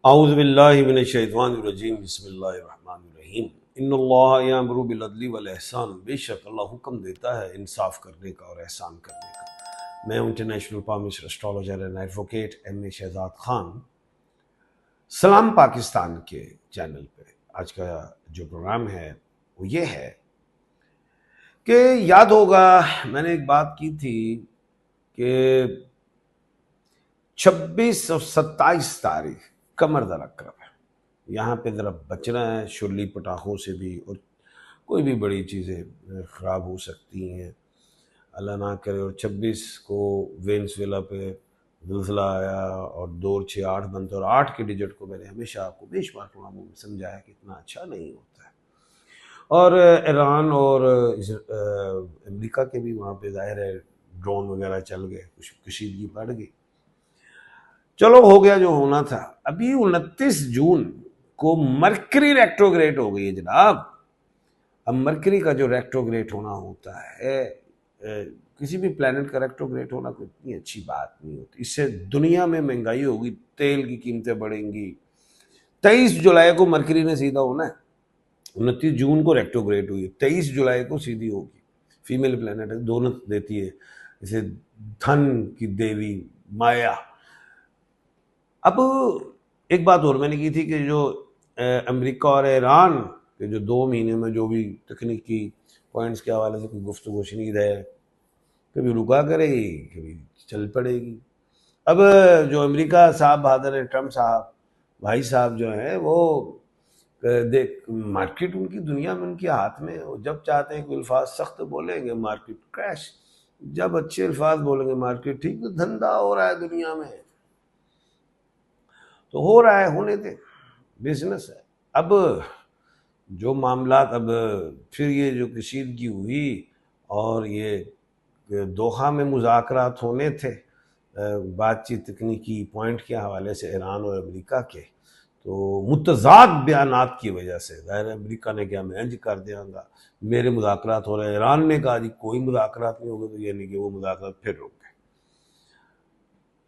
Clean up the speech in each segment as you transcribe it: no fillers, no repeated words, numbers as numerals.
औज़ुबिल्लाहि मिनश्शैतानिर्रजीम बिस्मिल्लाहिर्रहमानिर्रहीम इन्नल्लाह यअमुरु बिल अदली वल ihsan। बेशक अल्लाह हुक्म देता है इंसाफ करने का और एहसान करने का। मैं international palmist astrologer and advocate M A Shahzad Khan सलाम पाकिस्तान के चैनल पे आज का जो प्रोग्राम है वो ये है कि याद होगा मैंने एक बात की थी कि 26 और 27 तारीख कमर दरक कर है, यहाँ पे ज़रा बचना है शुरली पटाखों से भी, और कोई भी बड़ी चीज़ें ख़राब हो सकती हैं, अल्लाह ना करे। और 26 को वेनेज़ुएला पे ज़िलज़ला आया और 2 और 6 8 बनते, और 8 के डिजिट को मैंने हमेशा आपको बेशुमार प्रोग्रामों में समझाया कि इतना अच्छा नहीं होता है। और ईरान और अमेरिका के भी वहाँ पे ज़ाहिर है ड्रोन वगैरह चल गए, कुछ कशीदगी बढ़ गई। चलो हो गया जो होना था। अभी 29 जून को मरकरी रेट्रोग्रेड हो गई है जनाब। अब मरकरी का जो रेट्रोग्रेड होना होता है, किसी भी प्लेनेट का रेट्रोग्रेड होना कोई इतनी अच्छी बात नहीं होती। इससे दुनिया में महंगाई होगी, तेल की कीमतें बढ़ेंगी। 23 जुलाई को मरकरी ने सीधा होना है, 29 जून को रेट्रोग्रेड हुई, 23 जुलाई को सीधी होगी। फीमेल प्लेनेट है, दोनों देती है, इसे धन की देवी माया। अब एक बात और मैंने की थी कि जो अमेरिका और ईरान के जो 2 महीने में जो भी तकनीकी पॉइंट्स के हवाले से कोई गुफ्तगू शनीद है, कभी रुका करेगी कभी चल पड़ेगी। अब जो अमेरिका साहब बहादुर है, ट्रम्प साहब भाई साहब जो हैं वो देख, मार्केट उनकी दुनिया में उनके हाथ में, वो जब चाहते हैं कोई अल्फाज सख्त बोलेंगे मार्केट क्रैश, जब अच्छे अल्फाज बोलेंगे मार्केट ठीक। तो धंधा हो रहा है दुनिया में, तो हो रहा है, होने दे, बिजनेस है। अब जो मामला, अब फिर ये जो कशीदगी हुई और ये दोहा में मुज़ाकरात होने थे, बातचीत तकनीकी पॉइंट के हवाले से ईरान और अमेरिका के, तो मुतज़ाद बयानात की वजह से ज़ाहिर अमेरिका ने क्या मैं इंज कर देंगा, मेरे मुज़ाकरात हो रहे हैं। ईरान ने कहा जी कोई मुज़ाकरात नहीं होगा, तो यानी कि वो मुज़ाकरात फिर रुक गए।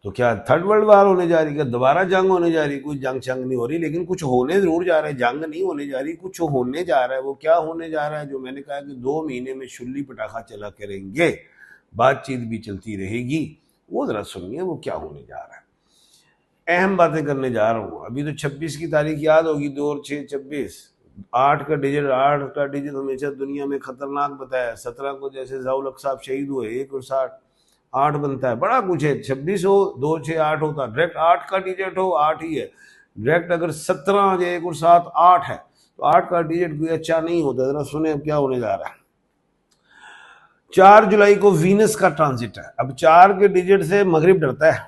तो क्या थर्ड वर्ल्ड वार होने जा रही है, दोबारा जंग होने जा रही है? कोई जंग शंग नहीं हो रही, लेकिन कुछ होने जरूर जा रहा है। जंग नहीं होने जा रही, कुछ होने जा रहा है। वो क्या होने जा रहा है? जो मैंने कहा कि 2 महीने में शुल्ली पटाखा चला करेंगे, बातचीत भी चलती रहेगी, वो जरा सुनिए वो क्या होने जा रहा है। अहम बातें करने जा रहा हूँ। अभी तो 26 की तारीख याद होगी, 2 और 6 26, 8 का डिजिट हमेशा दुनिया में खतरनाक बताया। 17 को जैसे ज़ाउल हक साहब शहीद हुए, 1 और 60 8 बनता है, बड़ा कुछ है। 26 हो, 2 6 8 होता, डायरेक्ट 8 का डिजिट हो 8 ही है डायरेक्ट। अगर 17 आ जाए, 1 और 7 8 है, तो 8 का डिजिट कोई अच्छा नहीं होता। जरा सुने अब क्या होने जा रहा है। 4 जुलाई को वीनस का ट्रांजिट है। अब 4 के डिजिट से मगरिब डरता है।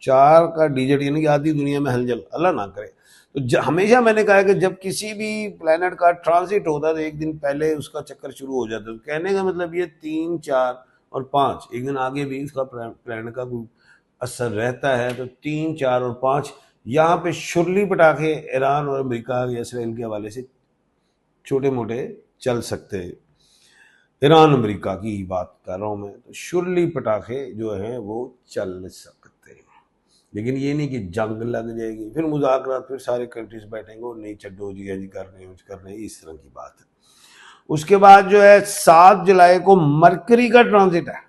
4 का डिजिट यानी कि आधी दुनिया में हलचल, अल्लाह ना करे। तो हमेशा मैंने कहा कि जब किसी भी प्लेनेट का ट्रांजिट होता है तो एक दिन पहले उसका चक्कर शुरू हो जाता है। तो कहने का मतलब ये 3 4 और 5, एक दिन आगे भी इसका प्लेनेट का कोई असर रहता है। तो 3 4 और 5 यहाँ पे शुरली पटाखे ईरान और अमेरिका या इसराइल के हवाले से छोटे मोटे चल सकते हैं। ईरान अमेरिका की बात कर रहा हूँ मैं। तो शुरली पटाखे जो हैं वो चल सकते हैं, लेकिन ये नहीं कि जंग लग जाएगी, फिर मुज़ाकरात, फिर सारे कंट्रीज बैठेंगे और नहीं चड्डो जी जी कर रहे हैं, इस तरह की बात है। उसके बाद जो है 7 जुलाई को मरकरी का ट्रांजिट है।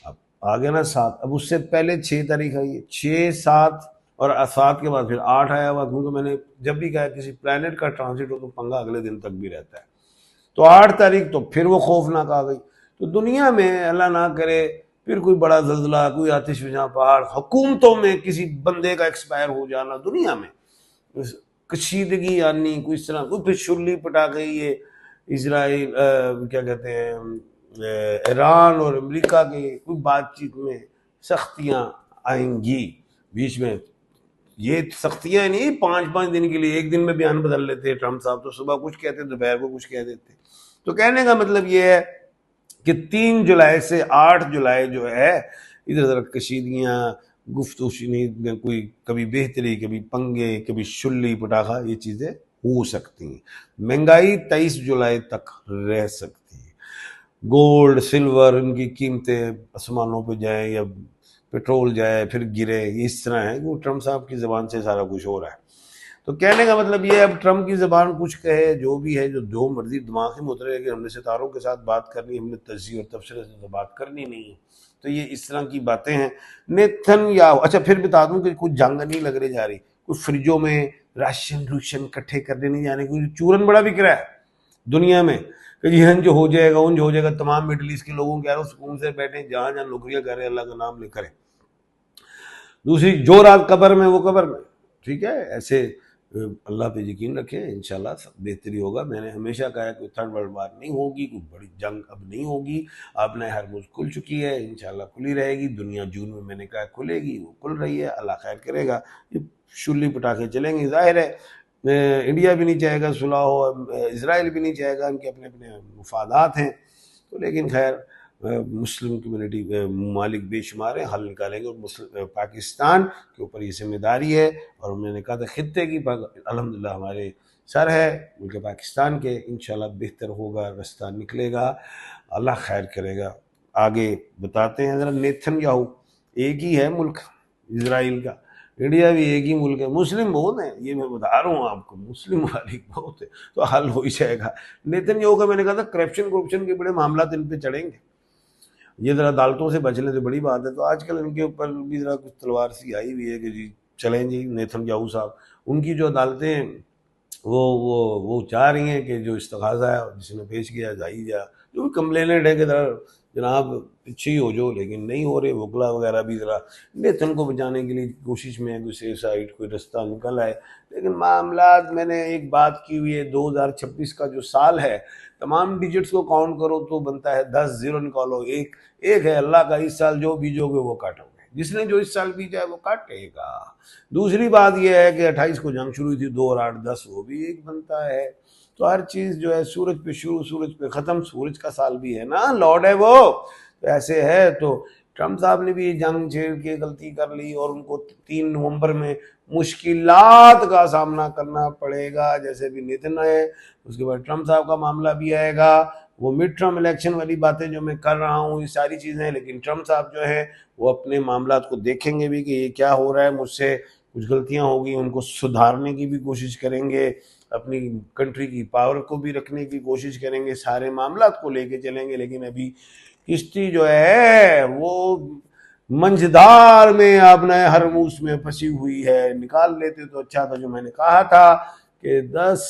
अब आ गया ना 7, अब उससे पहले 6 तारीख आई है, 6 7 और 7 के बाद फिर 8 आया हुआ। क्योंकि मैंने जब भी कहा किसी प्लैनेट का ट्रांजिट हो तो पंगा अगले दिन तक भी रहता है। तो 8 तारीख तो फिर वो खौफनाक आ गई। तो दुनिया में अल्लाह ना करे फिर कोई बड़ा जल्जला, कोई आतिशफशां पहाड़, हुकूमतों में किसी बंदे का एक्सपायर हो जाना, दुनिया में कशीदगी आनी, कोई इस तरह, कोई फिर शुरली पटाखे, ये इसराइल क्या कहते हैं ईरान और अमेरिका के कोई बातचीत में सख्तियाँ आएंगी बीच में। ये सख्तियाँ नहीं 5-5 दिन के लिए, एक दिन में बयान बदल लेते हैं ट्रम्प साहब। तो सुबह कुछ कहते, दोपहर को कुछ कह देते। तो कहने का मतलब ये है कि 3 जुलाई से 8 जुलाई जो है, इधर उधर कशीदियाँ, गुफ्तगू में कोई कभी बेहतरी, कभी पंगे, कभी शुल्ली पटाखा, ये चीज़ें हो सकती हैं। महंगाई 23 जुलाई तक रह सकती है। गोल्ड सिल्वर इनकी कीमतें आसमानों पे जाएं या पेट्रोल जाए फिर गिरे, ये इस तरह है कि वो ट्रम्प साहब की ज़बान से सारा कुछ हो रहा है। तो कहने का मतलब ये, अब ट्रम्प की ज़बान कुछ कहे, जो भी है, जो मर्जी दिमाग में उतरे कि हमने सितारों के साथ बात करनी, हमने तजज़िये और तबसरे से तो बात करनी नहीं है। तो ये इस तरह की बातें हैं। नेतन्याहू, अच्छा फिर बता दूं कि कुछ जंग नहीं लग रही जा रही, कुछ फ्रिजों में राशन इकट्ठे करने नहीं जाने, कोई चूरन बड़ा बिक रहा है दुनिया में कि जी हंज हो जाएगा, उंज हो जाएगा। तमाम मिडल ईस्ट के लोगों के यार सुकून से बैठे, जहां जहां नौकरियां करें, अल्लाह का नाम लेकर। दूसरी, जो रात कब्र में वो कब्र में, ठीक है। ऐसे अल्लाह पे यकीन रखें, इंशाल्लाह सब बेहतरी होगा। मैंने हमेशा कहा है कोई थर्ड वर्ल्ड वार नहीं होगी, कोई बड़ी जंग अब नहीं होगी। अब नए हरमुज खुल चुकी है, इंशाल्लाह खुली रहेगी। दुनिया जून में मैंने कहा खुलेगी, वो खुल रही है, अल्लाह खैर करेगा। ये शुल्ली पटाखे चलेंगे, जाहिर है इंडिया भी नहीं चाहेगा सुलह हो, इसराइल भी नहीं चाहेगा, उनके अपने अपने मुफादात हैं। तो लेकिन खैर मुस्लिम कम्युनिटी ममालिक बेशुमार हैं, हल निकालेंगे। और पाकिस्तान के ऊपर ये जिम्मेदारी है। और मैंने कहा था खित्ते की अल्हम्दुलिल्लाह हमारे सर है मुल्क पाकिस्तान के, इंशाल्लाह बेहतर होगा, रास्ता निकलेगा, अल्लाह खैर करेगा। आगे बताते हैं ज़रा। नेतन्याहू, एक ही है मुल्क इसराइल का, इंडिया भी एक ही मुल्क है, मुस्लिम बहुत हैं, ये मैं बता रहा हूँ आपको, मुस्लिम ममालिक बहुत है, तो हल हो ही जाएगा। नेतन्याहू का मैंने कहा था करप्शन के बड़े मामला इन पे चढ़ेंगे, ये ज़रा अदालतों से बच लें तो बड़ी बात है। तो आजकल इनके ऊपर भी ज़रा कुछ तलवार सी आई हुई है कि जी चलें जी नेतन्याहू साहब, उनकी जो अदालतें वो चाह रही हैं कि जो इस्तग़ाज़ा है जिसने पेश किया जाई जा, जो भी कंप्लेनेंट है कि ज़रा जनाब पीछे ही हो जो, लेकिन नहीं हो रहे। वकला वगैरह भी ज़रा नेतन को बचाने के लिए कोशिश में है, कोई सेफ साइड कोई रास्ता निकल आए। लेकिन मामलात, मैंने एक बात की हुई है, 2026 का जो साल है, तमाम डिजिट्स को काउंट करो तो बनता है 10, जीरो निकालो एक है अल्लाह का। इस साल जो बीजोगे वो काटोगे, जिसने जो इस साल बीजा है वो काटेगा। दूसरी बात यह है कि 28 को जंग शुरू हुई थी, 2 और 8, 10, वो भी एक बनता है। तो हर चीज़ जो है सूरज पे शुरू, सूरज पे ख़त्म, सूरज का साल भी है ना, लॉर्ड है वो। तो ऐसे है। तो ट्रम्प साहब ने भी जंग छेड़ के गलती कर ली और उनको 3 नवंबर में मुश्किलात का सामना करना पड़ेगा, जैसे भी नितिन है। उसके बाद ट्रम्प साहब का मामला भी आएगा, वो मिड टर्म इलेक्शन वाली बातें जो मैं कर रहा हूँ, ये सारी चीज़ें। लेकिन ट्रम्प साहब जो है वो अपने मामला को देखेंगे भी कि ये क्या हो रहा है, मुझसे कुछ गलतियाँ होगी, उनको सुधारने की भी कोशिश करेंगे, अपनी कंट्री की पावर को भी रखने की कोशिश करेंगे, सारे मामला को लेके चलेंगे। लेकिन अभी किश्ती जो है वो मंझधार में अपने हरमूस में फंसी हुई है, निकाल लेते तो अच्छा था। जो मैंने कहा था कि 10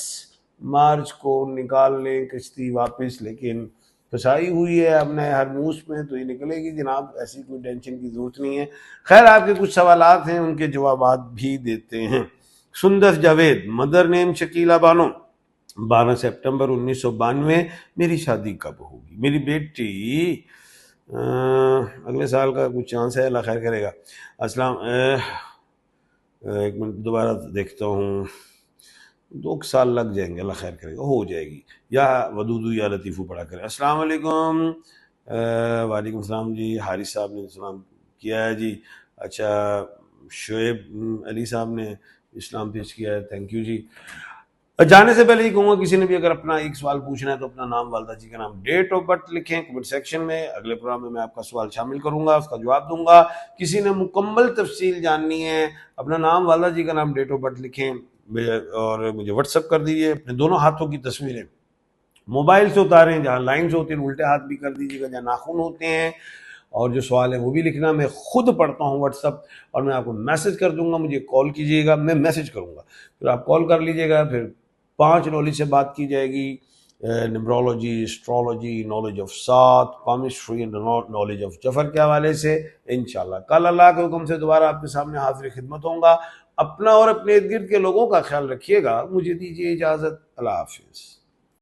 मार्च को निकाल लें किश्ती वापस, लेकिन फंसाई हुई है अपने हरमूस में, तो ये निकलेगी जनाब, ऐसी कोई टेंशन की जरूरत नहीं है। खैर, आपके कुछ सवालात हैं, उनके जवाबात भी देते हैं। सुंदर जावेद, मदर नेम शकीला बानो, 12 सितंबर 1992। मेरी शादी कब होगी? मेरी बेटी अगले साल का कुछ चांस है, अल्लाह खैर करेगा। अस्सलाम, एक मिनट दोबारा देखता हूँ, 2 साल लग जाएंगे, अल्लाह खैर करेगा, हो जाएगी। या वदूदू या लतीफ़ू पढ़ा करें। अस्सलाम वालेकुम। वालेकुम सलाम जी। हारिस साहब ने सलाम किया है जी। अच्छा, शोएब अली साहब ने इस्लाम पेश किया है, थैंक यू जी। जाने से पहले ही कहूँगा, किसी ने भी अगर अपना एक सवाल पूछना है तो अपना नाम, वालदा जी का नाम, डेट ऑफ बर्थ लिखें कमेंट सेक्शन में। अगले प्रोग्राम में मैं आपका सवाल शामिल करूंगा, उसका जवाब दूंगा। किसी ने मुकम्मल तफसील जाननी है, अपना नाम, वालदा जी का नाम, डेट ऑफ बर्थ लिखें और मुझे व्हाट्सअप कर दीजिए। अपने दोनों हाथों की तस्वीरें मोबाइल से उतारें, जहाँ लाइन्स होती हैं उल्टे हाथ भी कर दीजिएगा, जहाँ नाखून होते हैं। और जो सवाल है वो भी लिखना, मैं खुद पढ़ता हूँ व्हाट्सअप, और मैं आपको मैसेज कर दूंगा। मुझे कॉल कीजिएगा, मैं मैसेज करूंगा, फिर आप कॉल कर लीजिएगा। फिर 5 नॉलेज से बात की जाएगी, न्यूमरोलॉजी, एस्ट्रोलॉजी, नॉलेज ऑफ सात, palmistry and knowledge of Zafar के हवाले से। इंशाल्लाह कल अल्लाह के हुक्म से दोबारा आपके सामने हाजिर खिदमत होऊंगा। अपना और अपने इर्द गिर्द के लोगों का ख्याल रखिएगा। मुझे दीजिए इजाज़त, अल्लाह हाफिज़।